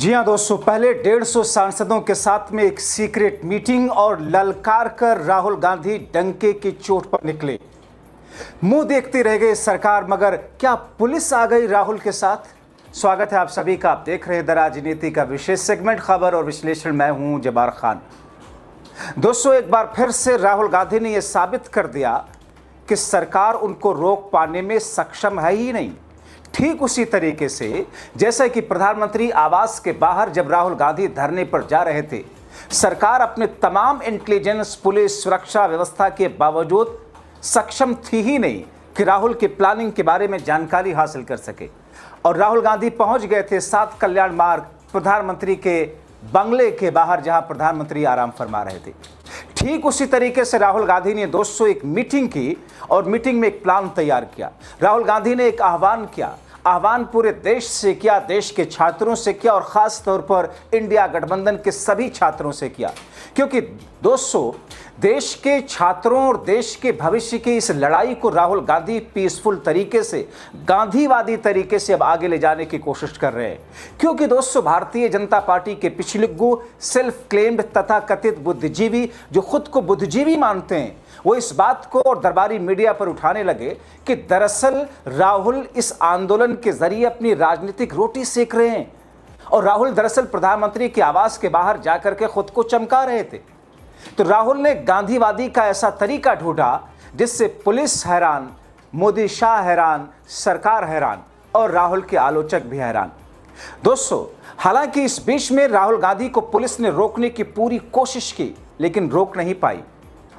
जी हाँ दोस्तों, पहले 150 सांसदों के साथ में एक सीक्रेट मीटिंग और ललकार कर राहुल गांधी डंके की चोट पर निकले। मुंह देखती रह गई सरकार, मगर क्या पुलिस आ गई राहुल के साथ? स्वागत है आप सभी का। आप देख रहे हैं द राजनीति का विशेष सेगमेंट खबर और विश्लेषण। मैं हूं जब्बार खान। दोस्तों, एक बार फिर से राहुल गांधी ने यह साबित कर दिया कि सरकार उनको रोक पाने में सक्षम है ही नहीं। ठीक उसी तरीके से जैसा कि प्रधानमंत्री आवास के बाहर जब राहुल गांधी धरने पर जा रहे थे, सरकार अपने तमाम इंटेलिजेंस, पुलिस, सुरक्षा व्यवस्था के बावजूद सक्षम थी ही नहीं कि राहुल की प्लानिंग के बारे में जानकारी हासिल कर सके। और राहुल गांधी पहुंच गए थे 7 कल्याण मार्ग, प्रधानमंत्री के बंगले के बाहर, जहां प्रधानमंत्री आराम फरमा रहे थे। ठीक उसी तरीके से राहुल गांधी ने दोस्तों एक मीटिंग की और मीटिंग में एक प्लान तैयार किया। राहुल गांधी ने एक आह्वान किया। आह्वान पूरे देश से किया, देश के छात्रों से किया और खास तौर पर इंडिया गठबंधन के सभी छात्रों से किया। क्योंकि दोस्तों, देश के छात्रों और देश के भविष्य की इस लड़ाई को राहुल गांधी पीसफुल तरीके से, गांधीवादी तरीके से अब आगे ले जाने की कोशिश कर रहे हैं। क्योंकि दोस्तों, भारतीय जनता पार्टी के पिछलिग्गू, सेल्फ क्लेम्ड तथा कथित बुद्धिजीवी जो खुद को बुद्धिजीवी मानते हैं, वो इस बात को और दरबारी मीडिया पर उठाने लगे कि दरअसल राहुल इस आंदोलन के जरिए अपनी राजनीतिक रोटी सेक रहे हैं और राहुल दरअसल प्रधानमंत्री के आवास के बाहर जाकर के खुद को चमका रहे थे। तो राहुल ने गांधीवादी का ऐसा तरीका ढूंढा जिससे पुलिस हैरान, मोदी शाह हैरान, सरकार हैरान और राहुल के आलोचक भी हैरान। दोस्तों, हालांकि इस बीच में राहुल गांधी को पुलिस ने रोकने की पूरी कोशिश की, लेकिन रोक नहीं पाई।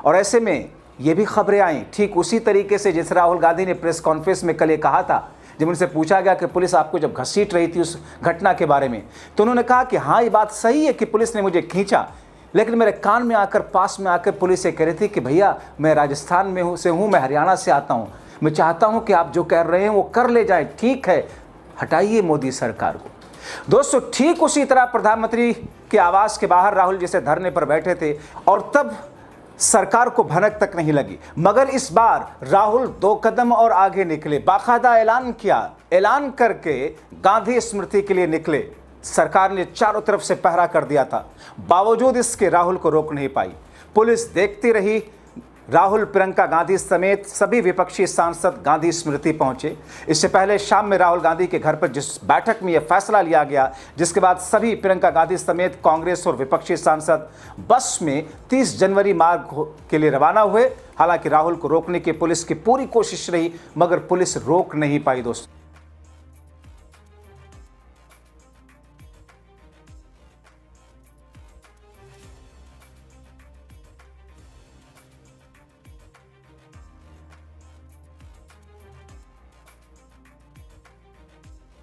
और ऐसे में ये भी खबरें आई ठीक उसी तरीके से जैसे राहुल गांधी ने प्रेस कॉन्फ्रेंस में कल ये कहा था। जब उनसे पूछा गया कि पुलिस आपको जब घसीट रही थी उस घटना के बारे में, तो उन्होंने कहा कि हाँ, ये बात सही है कि पुलिस ने मुझे खींचा, लेकिन मेरे कान में आकर, पास में आकर पुलिस ये कह रही थी कि भैया, मैं राजस्थान में हूँ, मैं हरियाणा से आता हूँ, मैं चाहता हूँ कि आप जो कह रहे हैं वो कर ले जाए, ठीक है, हटाइए मोदी सरकार को। दोस्तों, ठीक उसी तरह प्रधानमंत्री के आवास के बाहर राहुल जैसे धरने पर बैठे थे और तब सरकार को भनक तक नहीं लगी। मगर इस बार राहुल 2 कदम और आगे निकले, बाकायदा ऐलान किया, ऐलान करके गांधी स्मृति के लिए निकले। सरकार ने चारों तरफ से पहरा कर दिया था, बावजूद इसके राहुल को रोक नहीं पाई। पुलिस देखती रही। राहुल, प्रियंका गांधी समेत सभी विपक्षी सांसद गांधी स्मृति पहुंचे। इससे पहले शाम में राहुल गांधी के घर पर जिस बैठक में यह फैसला लिया गया, जिसके बाद सभी प्रियंका गांधी समेत कांग्रेस और विपक्षी सांसद बस में 30 जनवरी मार्ग के लिए रवाना हुए। हालांकि राहुल को रोकने की पुलिस की पूरी कोशिश रही, मगर पुलिस रोक नहीं पाई। दोस्तों,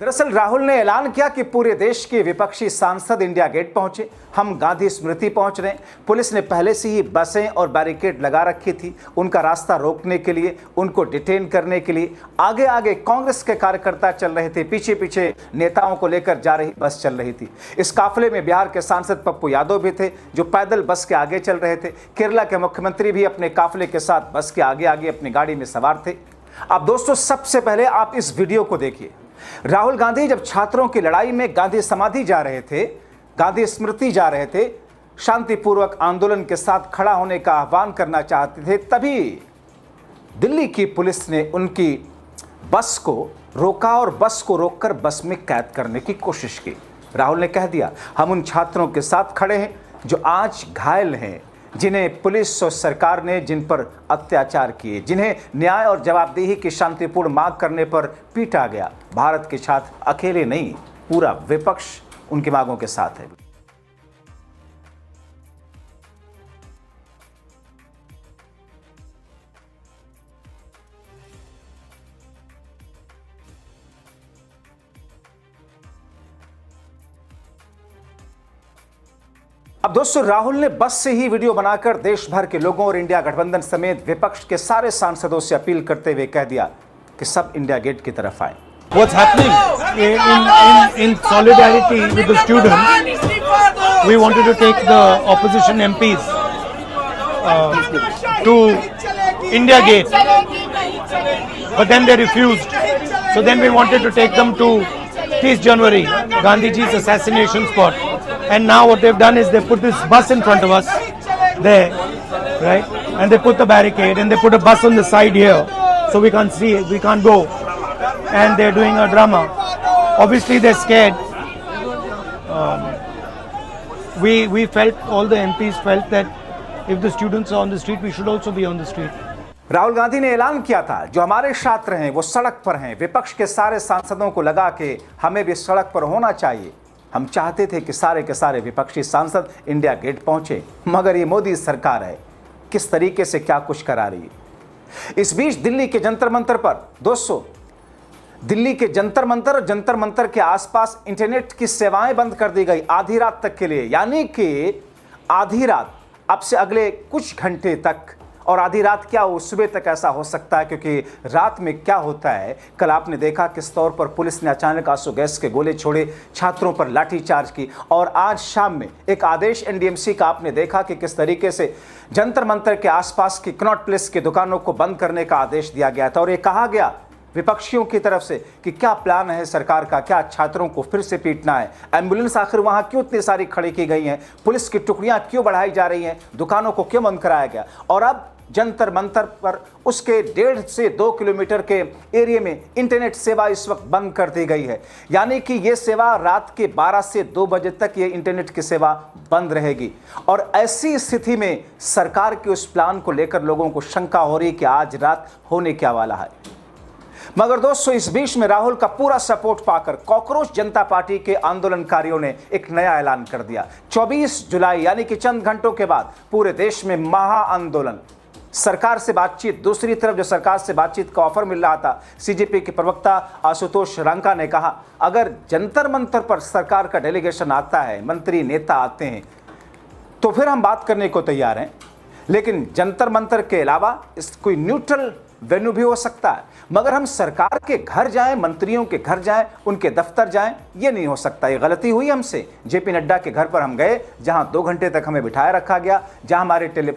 दरअसल राहुल ने ऐलान किया कि पूरे देश के विपक्षी सांसद इंडिया गेट पहुंचे, हम गांधी स्मृति पहुंच रहे हैं। पुलिस ने पहले से ही बसें और बैरिकेड लगा रखी थी उनका रास्ता रोकने के लिए, उनको डिटेन करने के लिए। आगे आगे कांग्रेस के कार्यकर्ता चल रहे थे, पीछे पीछे नेताओं को लेकर जा रही बस चल रही थी। इस काफिले में बिहार के सांसद पप्पू यादव भी थे, जो पैदल बस के आगे चल रहे थे। केरला के मुख्यमंत्री भी अपने काफिले के साथ बस के आगे आगे अपनी गाड़ी में सवार थे। अब दोस्तों, सबसे पहले आप इस वीडियो को देखिए। राहुल गांधी जब छात्रों की लड़ाई में गांधी समाधि जा रहे थे, गांधी स्मृति जा रहे थे, शांतिपूर्वक आंदोलन के साथ खड़ा होने का आह्वान करना चाहते थे, तभी दिल्ली की पुलिस ने उनकी बस को रोका और बस को रोककर बस में कैद करने की कोशिश की। राहुल ने कह दिया, हम उन छात्रों के साथ खड़े हैं जो आज घायल हैं, जिन्हें पुलिस और सरकार ने जिन पर अत्याचार किए, जिन्हें न्याय और जवाबदेही की शांतिपूर्ण मांग करने पर पीटा गया। भारत के छात्र अकेले नहीं, पूरा विपक्ष उनकी मांगों के साथ है। अब दोस्तों, राहुल ने बस से ही वीडियो बनाकर देश भर के लोगों और इंडिया गठबंधन समेत विपक्ष के सारे सांसदों से अपील करते हुए कह दिया कि सब इंडिया गेट की तरफ आए। What's happening in solidarity with the students, we wanted to take the opposition MPs to India Gate, but then they refused. So then we wanted to take them to 30th January, Gandhiji's assassination spot. And now what they've done is they put this bus in front of us there, right? And they put the barricade and they put a bus on the side here, so we can't see it, we can't go. And they're doing a drama. Obviously they're scared. We felt, all the MPs felt that if the students are on the street, we should also be on the street. Rahul Gandhi ने ऐलान किया था जो हमारे छात्र हैं वो सड़क पर हैं। विपक्ष के सारे सांसदों को लगा कि हमें भी सड़क पर होना चाहिए। हम चाहते थे कि सारे के सारे विपक्षी सांसद इंडिया गेट पहुंचे, मगर ये मोदी सरकार है, किस तरीके से क्या कुछ करा रही है। इस बीच दिल्ली के जंतर मंतर पर दोस्तों, दिल्ली के जंतर मंतर और जंतर मंतर के आसपास इंटरनेट की सेवाएं बंद कर दी गई आधी रात तक के लिए, यानी कि आधी रात अब से अगले कुछ घंटे तक। और आधी रात क्या वो सुबह तक ऐसा हो सकता है, क्योंकि रात में क्या होता है, कल आपने देखा किस तौर पर पुलिस ने अचानक आंसू गैस के गोले छोड़े, छात्रों पर लाठीचार्ज की। और आज शाम में एक आदेश एनडीएमसी का आपने देखा कि किस तरीके से जंतर मंतर के आसपास की कनॉट प्लेस की दुकानों को बंद करने का आदेश दिया गया था। और ये कहा गया विपक्षियों की तरफ से कि क्या प्लान है सरकार का, क्या छात्रों को फिर से पीटना है, एम्बुलेंस आखिर वहां क्यों इतनी सारी खड़ी की गई हैं, पुलिस की टुकड़ियां क्यों बढ़ाई जा रही हैं, दुकानों को क्यों बंद कराया गया। और अब जंतर मंतर पर उसके 1.5 से 2 किलोमीटर के एरिया में इंटरनेट सेवा इस वक्त बंद कर दी गई है, यानी कि यह सेवा रात के 12 से 2 बजे तक ये इंटरनेट की सेवा बंद रहेगी। और ऐसी स्थिति में सरकार के उस प्लान को लेकर लोगों को शंका हो रही कि आज रात होने क्या वाला है। मगर दोस्तों, इस बीच में राहुल का पूरा सपोर्ट पाकर कॉकरोच जनता पार्टी के आंदोलनकारियों ने एक नया ऐलान कर दिया। 24 जुलाई यानी कि चंद घंटों के बाद पूरे देश में महा आंदोलन, सरकार से बातचीत। दूसरी तरफ जो सरकार से बातचीत का ऑफर मिल रहा था, सीजेपी के प्रवक्ता आशुतोष रंका ने कहा अगर जंतर मंतर पर सरकार का डेलीगेशन आता है, मंत्री नेता आते हैं, तो फिर हम बात करने को तैयार हैं, लेकिन जंतर मंतर के अलावा इस कोई न्यूट्रल वेन्यू भी हो सकता है। मगर हम सरकार के घर जाएं, मंत्रियों के घर जाएं, उनके दफ्तर जाएं, ये नहीं हो सकता। ये गलती हुई हमसे। जेपी नड्डा के घर पर हम गए, जहां 2 घंटे तक हमें बिठाया रखा गया, जहां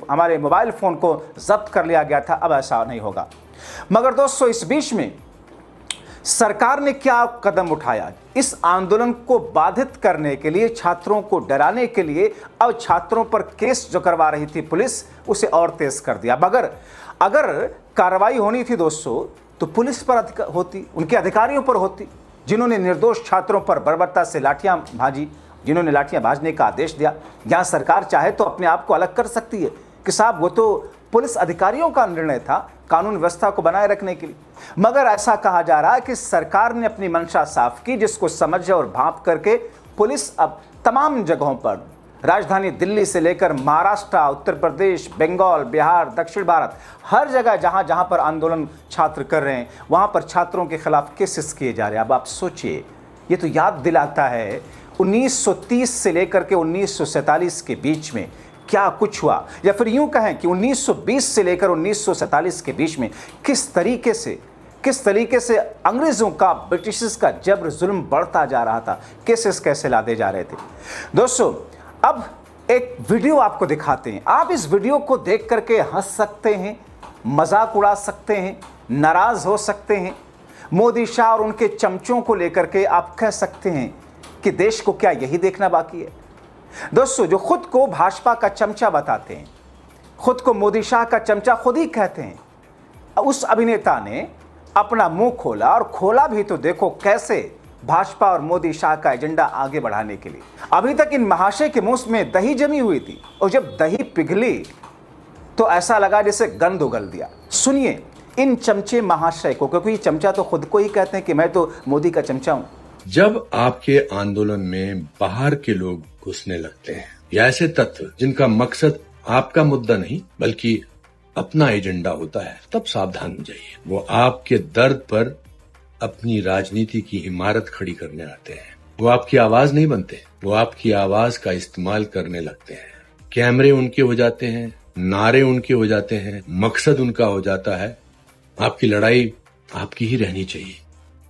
हमारे मोबाइल फोन को जब्त कर लिया गया था। अब ऐसा नहीं होगा। मगर दोस्तों, इस बीच में सरकार ने क्या कदम उठाया इस आंदोलन को बाधित करने के लिए, छात्रों को डराने के लिए। अब छात्रों पर केस जो करवा रही थी पुलिस, उसे और तेज कर दिया। मगर अगर कार्रवाई होनी थी दोस्तों, तो पुलिस पर होती, उनके अधिकारियों पर होती, जिन्होंने निर्दोष छात्रों पर बर्बरता से लाठियां भाजी, जिन्होंने लाठियां भाजने का आदेश दिया। यहां सरकार चाहे तो अपने आप को अलग कर सकती है कि साहब वो तो पुलिस अधिकारियों का निर्णय था कानून व्यवस्था को बनाए रखने के लिए। मगर ऐसा कहा जा रहा है कि सरकार ने अपनी मंशा साफ की, जिसको समझ और भांप करके पुलिस अब तमाम जगहों पर, राजधानी दिल्ली से लेकर महाराष्ट्र, उत्तर प्रदेश, बंगाल, बिहार, दक्षिण भारत, हर जगह जहां जहां पर आंदोलन छात्र कर रहे हैं, वहां पर छात्रों के खिलाफ केसेस किए जा रहे हैं। अब आप सोचिए, ये तो याद दिलाता है 1930 से लेकर के 1947 के बीच में क्या कुछ हुआ, या फिर यूं कहें कि 1920 से लेकर 1947 के बीच में किस तरीके से अंग्रेजों का, ब्रिटिशर्स का जबर जुल्म बढ़ता जा रहा था, केसेस कैसे लादे जा रहे थे। दोस्तों, अब एक वीडियो आपको दिखाते हैं। आप इस वीडियो को देख करके हंस सकते हैं, मजाक उड़ा सकते हैं, नाराज हो सकते हैं। मोदी शाह और उनके चमचों को लेकर के आप कह सकते हैं कि देश को क्या यही देखना बाकी है। दोस्तों, जो खुद को भाजपा का चमचा बताते हैं, खुद को मोदी शाह का चमचा खुद ही कहते हैं, उस अभिनेता ने अपना मुंह खोला, और खोला भी तो देखो कैसे, भाजपा और मोदी शाह का एजेंडा आगे बढ़ाने के लिए। अभी तक इन महाशय के मुंह में दही जमी हुई थी, और जब दही पिघली तो ऐसा लगा जैसे गंध उगल दिया। सुनिए इन चमचे महाशय को, क्योंकि ये चमचा तो खुद को ही कहते हैं कि मैं तो मोदी का चमचा हूं। जब आपके आंदोलन में बाहर के लोग घुसने लगते हैं, या ऐसे तत्व जिनका मकसद आपका मुद्दा नहीं बल्कि अपना एजेंडा होता है, तब सावधान हो जाइए। वो आपके दर्द पर अपनी राजनीति की इमारत खड़ी करने आते हैं। वो आपकी आवाज नहीं बनते, वो आपकी आवाज का इस्तेमाल करने लगते हैं। कैमरे उनके हो जाते हैं, नारे उनके हो जाते हैं, मकसद उनका हो जाता है। आपकी लड़ाई आपकी ही रहनी चाहिए,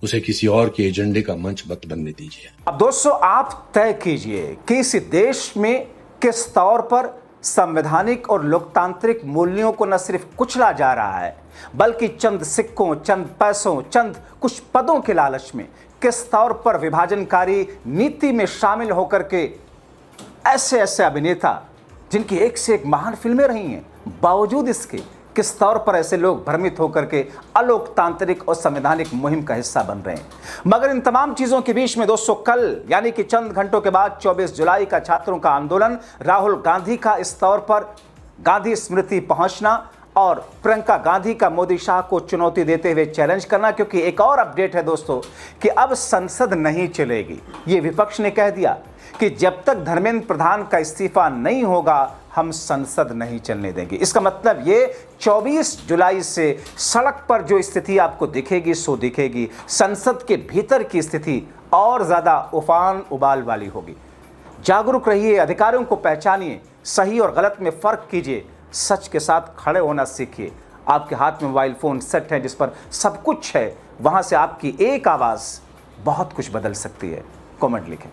उसे किसी और के एजेंडे का मंच मत बनने दीजिए। अब दोस्तों, आप तय कीजिए कि इस देश में किस तौर पर संवैधानिक और लोकतांत्रिक मूल्यों को न सिर्फ कुचला जा रहा है, बल्कि चंद सिक्कों, चंद पैसों, चंद कुछ पदों के लालच में किस तौर पर विभाजनकारी नीति में शामिल होकर के ऐसे ऐसे अभिनेता जिनकी एक से एक महान फिल्में रही हैं, बावजूद इसके किस तौर पर ऐसे लोग भ्रमित होकर के अलोकतांत्रिक और संवैधानिक मुहिम का हिस्सा बन रहे हैं। मगर इन तमाम चीजों के बीच में दोस्तों, कल यानी कि चंद घंटों के बाद 24 जुलाई का छात्रों का आंदोलन, राहुल गांधी का इस तौर पर गांधी स्मृति पहुंचना और प्रियंका गांधी का मोदी शाह को चुनौती देते हुए चैलेंज करना, क्योंकि एक और अपडेट है दोस्तों कि अब संसद नहीं चलेगी। ये विपक्ष ने कह दिया कि जब तक धर्मेंद्र प्रधान का इस्तीफा नहीं होगा हम संसद नहीं चलने देंगे। इसका मतलब ये 24 जुलाई से सड़क पर जो स्थिति आपको दिखेगी सो दिखेगी, संसद के भीतर की स्थिति और ज्यादा उफान उबाल वाली होगी। जागरूक रहिए, अधिकारियों को पहचानिए, सही और गलत में फर्क कीजिए, सच के साथ खड़े होना सीखिए। आपके हाथ में मोबाइल फोन सेट है जिस पर सब कुछ है, वहां से आपकी एक आवाज बहुत कुछ बदल सकती है। कमेंट लिखें।